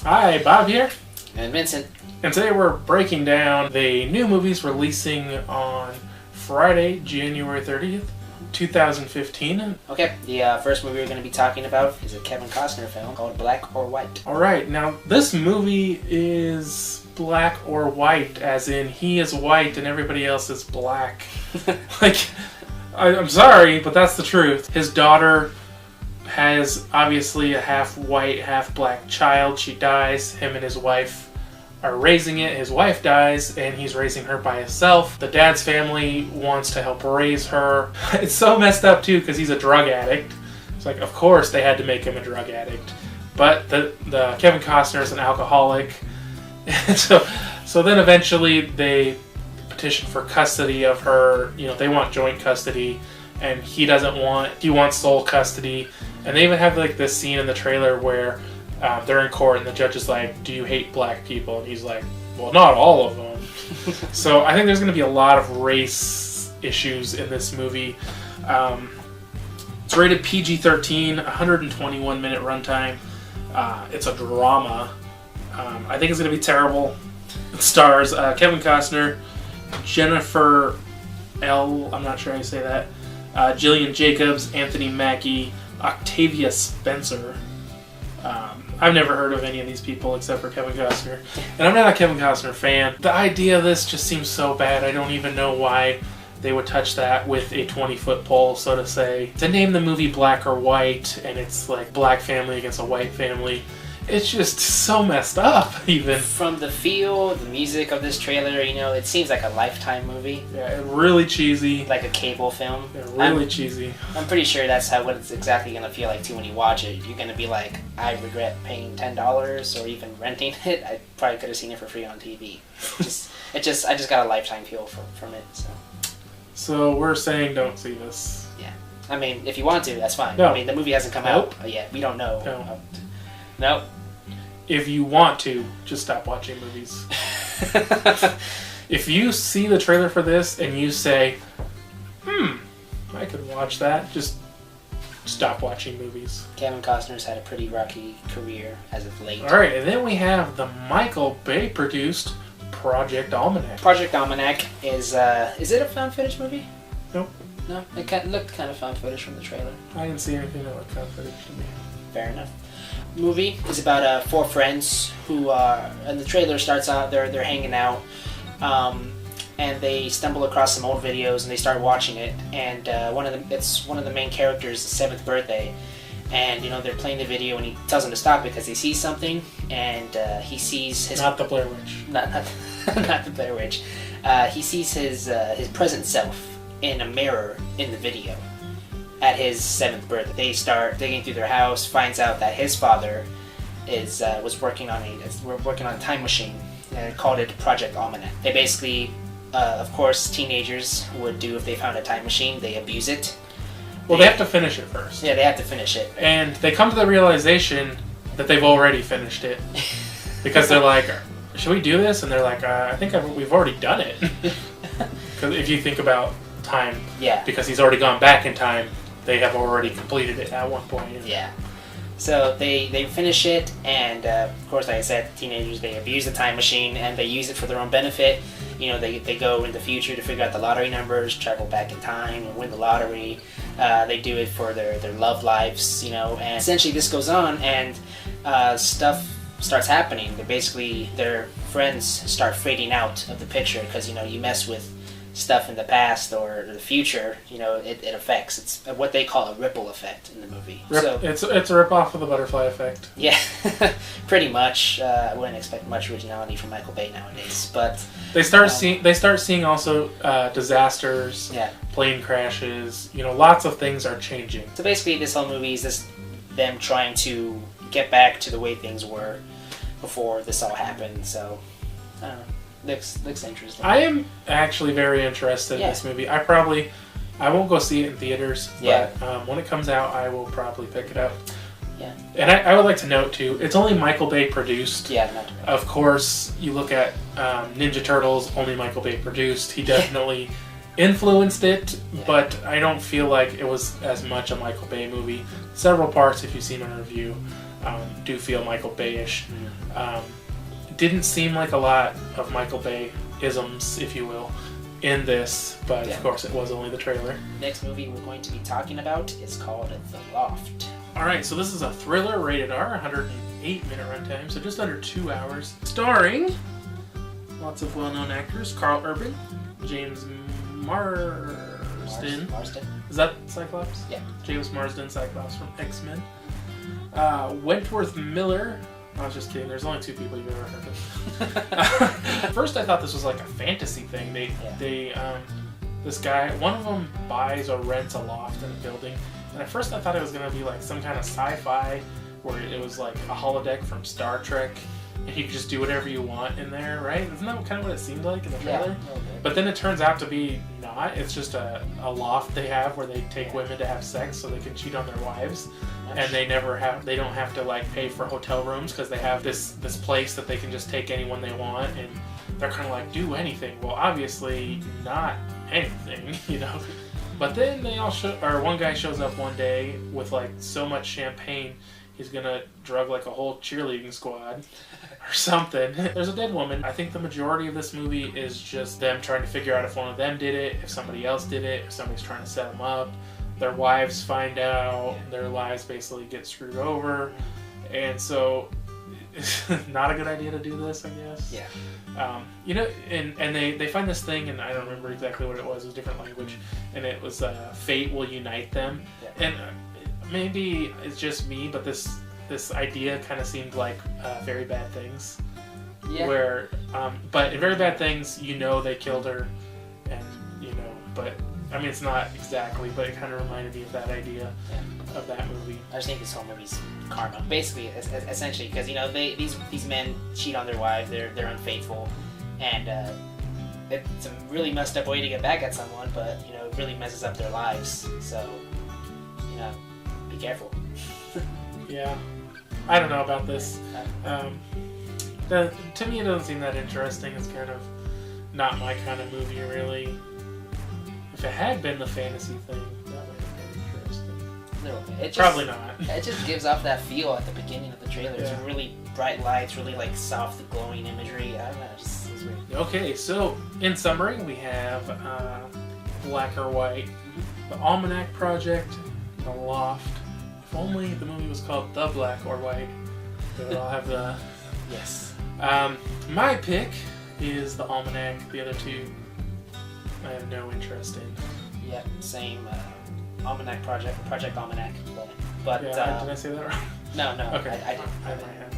Hi, Bob here. And Vincent. And today we're breaking down the new movies releasing on Friday, January 30th, 2015. Okay, the first movie we're going to be talking about is a Kevin Costner film called Black or White. Alright, now this movie is black or white, as in he is white and everybody else is black. I'm sorry, but that's the truth. His daughter has obviously a half white, half black child. She dies. Him and his wife are raising it. His wife dies, and he's raising her by himself. The dad's family wants to help raise her. It's so messed up, too, because he's a drug addict. It's like, of course, they had to make him a drug addict. But the Kevin Costner is an alcoholic. And so then eventually they petition for custody of her. You know, they want joint custody, and he wants sole custody. And they even have like this scene in the trailer where they're in court and the judge is like, "Do you hate black people?" And he's like, "Well, not all of them." So I think there's going to be a lot of race issues in this movie. It's rated PG-13, 121-minute runtime. It's a drama. I think it's going to be terrible. It stars Kevin Costner, Jennifer L. I'm not sure how you say that. Jillian Jacobs, Anthony Mackie, Octavia Spencer. I've never heard of any of these people except for Kevin Costner. And I'm not a Kevin Costner fan. The idea of this just seems so bad. I don't even know why they would touch that with a 20-foot pole, so to say. To name the movie Black or White, and it's like black family against a white family. It's just so messed up, even. From the feel, the music of this trailer, you know, it seems like a Lifetime movie. Yeah, really cheesy. Like a cable film. Yeah, really cheesy. I'm pretty sure that's what it's exactly going to feel like, too, when you watch it. You're going to be like, I regret paying $10 or even renting it. I probably could have seen it for free on TV. I just got a Lifetime feel from it, so. So we're saying don't see this. Yeah. I mean, if you want to, that's fine. No. I mean, the movie hasn't come out yet. We don't know. No. Nope. If you want to, just stop watching movies. If you see the trailer for this and you say, I could watch that, just stop watching movies. Kevin Costner's had a pretty rocky career as of late. Alright, and then we have the Michael Bay produced Project Almanac. Project Almanac is it a found footage movie? Nope. No? It looked kind of found footage from the trailer. I didn't see anything that looked found footage to me. Fair enough. Movie is about four friends who and the trailer starts out they're hanging out and they stumble across some old videos and they start watching it, and it's one of the main characters' 7th birthday, and you know they're playing the video and he tells them to stop because he sees something, and he sees his not the Blair Witch, not the Blair Witch. He sees his present self in a mirror in the video at his 7th birthday. They start digging through their house, finds out that his father was working on a time machine, and called it Project Almanac. They basically, of course, teenagers would do if they found a time machine, they abuse it. Well, they have to finish it first. Yeah, they have to finish it. And they come to the realization that they've already finished it. Because they're like, should we do this? And they're like, I think we've already done it. Because if you think about time, yeah, because he's already gone back in time, they have already completed it at one point. Yeah. So they finish it, and of course, like I said, teenagers, they abuse the time machine and they use it for their own benefit. You know, they go in the future to figure out the lottery numbers, travel back in time and win the lottery. They do it for their love lives, you know, and essentially this goes on, and stuff starts happening. Their friends start fading out of the picture because, you know, you mess with stuff in the past or the future, you know, it affects. It's what they call a ripple effect in the movie. It's a rip-off of the butterfly effect. Yeah, pretty much. I wouldn't expect much originality from Michael Bay nowadays, but they start seeing also disasters, plane crashes. You know, lots of things are changing. So basically, this whole movie is just them trying to get back to the way things were before this all happened. So I don't know. Looks interesting. I am actually very interested in this movie. I won't go see it in theaters, but when it comes out, I will probably pick it up. Yeah. And I would like to note, too, it's only Michael Bay produced. Yeah, not really. Of course, you look at Ninja Turtles, only Michael Bay produced. He definitely influenced it, but I don't feel like it was as much a Michael Bay movie. Several parts, if you've seen my review. do feel Michael Bay-ish. Didn't seem like a lot of Michael Bay-isms, if you will, in this, but of course it was only the trailer. Next movie we're going to be talking about is called The Loft. Alright, so this is a thriller rated R, 108-minute runtime, so just under 2 hours. Starring lots of well-known actors. Carl Urban, James Marsden. Is that Cyclops? Yeah. James Marsden, Cyclops from X-Men. Wentworth Miller. I was just kidding. There's only 2 people you've ever heard of. At first, I thought this was like a fantasy thing. This guy, one of them buys or rents a loft in a building, and at first I thought it was going to be like some kind of sci-fi where it was like a holodeck from Star Trek, and you could just do whatever you want in there, right? Isn't that kind of what it seemed like in the trailer? Yeah, okay. But then it turns out to be not. It's just a loft they have where they take women to have sex so they can cheat on their wives. And they don't have to like pay for hotel rooms because they have this place that they can just take anyone they want, and they're kind of like, do anything. Well, obviously not anything, you know. But then one guy shows up one day with like so much champagne, he's gonna drug like a whole cheerleading squad or something. There's a dead woman. I think the majority of this movie is just them trying to figure out if one of them did it, if somebody else did it, if somebody's trying to set them up. Their wives find out, their lives basically get screwed over, and so not a good idea to do this, I guess. Yeah. You know, and they find this thing, and I don't remember exactly what it was. It was a different language, and it was fate will unite them. Yeah. And maybe it's just me, but this idea kind of seemed like Very Bad Things. Yeah. Where, but in Very Bad Things, you know they killed her, and you know, but. I mean, it's not exactly, but it kind of reminded me of that idea of that movie. I just think this whole movie's karma, basically, essentially, because you know these men cheat on their wives, they're unfaithful, and it's a really messed up way to get back at someone, but you know it really messes up their lives. So you know, be careful. Yeah, I don't know about this. To me, it doesn't seem that interesting. It's kind of not my kind of movie, really. If it had been the fantasy thing, that would have been interesting. Probably not. It just gives off that feel at the beginning of the trailer. It's really bright lights, really like soft glowing imagery. I don't know, it's weird. Okay, so in summary, we have Black or White, the Almanac Project, the Loft. If only the movie was called The Black or White, they would all have the... Yes. My pick is the Almanac. The other 2... I have no interest in. Yeah, same. Almanac Project Almanac. But did I say that wrong? No. Okay. I did. I might have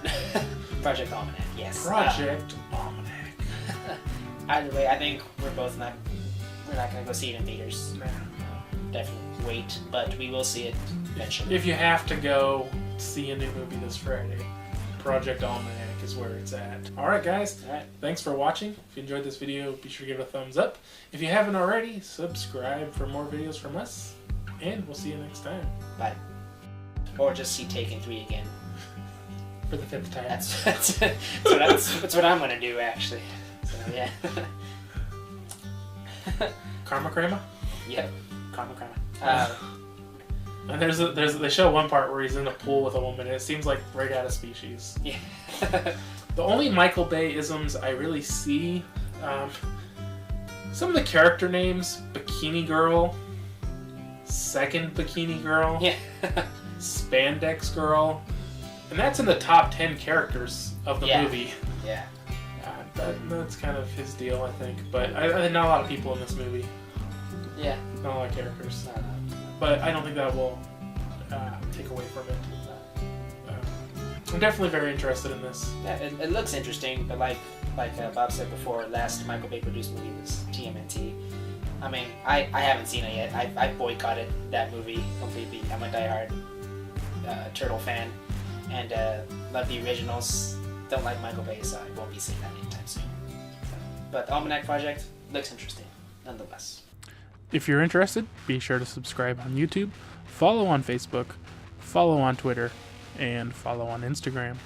that. Project Almanac. Yes. Project Almanac. Either way, I think we're not gonna go see it in theaters. No. Definitely wait, but we will see it eventually. If you have to go see a new movie this Friday, Project Almanac is where it's at. Alright guys, thanks for watching. If you enjoyed this video, be sure to give it a thumbs up. If you haven't already, subscribe for more videos from us, and we'll see you next time. Bye. Or just see Taken 3 again. For the 5th time. That's what I'm gonna do, actually. So, yeah. Karma Krama? Yep. Karma Krama. And they show one part where he's in a pool with a woman, and it seems like right out of Species. Yeah. The only Michael Bay-isms I really see, some of the character names, Bikini Girl, Second Bikini Girl, Spandex Girl, and that's in the top 10 characters of the movie. Yeah. That's kind of his deal, I think. But not a lot of people in this movie. Yeah. Not a lot of characters. But I don't think that will take away from it. I'm definitely very interested in this. Yeah, it looks interesting, but like Bob said before, last Michael Bay produced movie was TMNT. I mean, I haven't seen it yet. I boycotted that movie completely. I'm a diehard Turtle fan, and love the originals. Don't like Michael Bay, so I won't be seeing that anytime soon. But Almanac Project looks interesting, nonetheless. If you're interested, be sure to subscribe on YouTube, follow on Facebook, follow on Twitter, and follow on Instagram.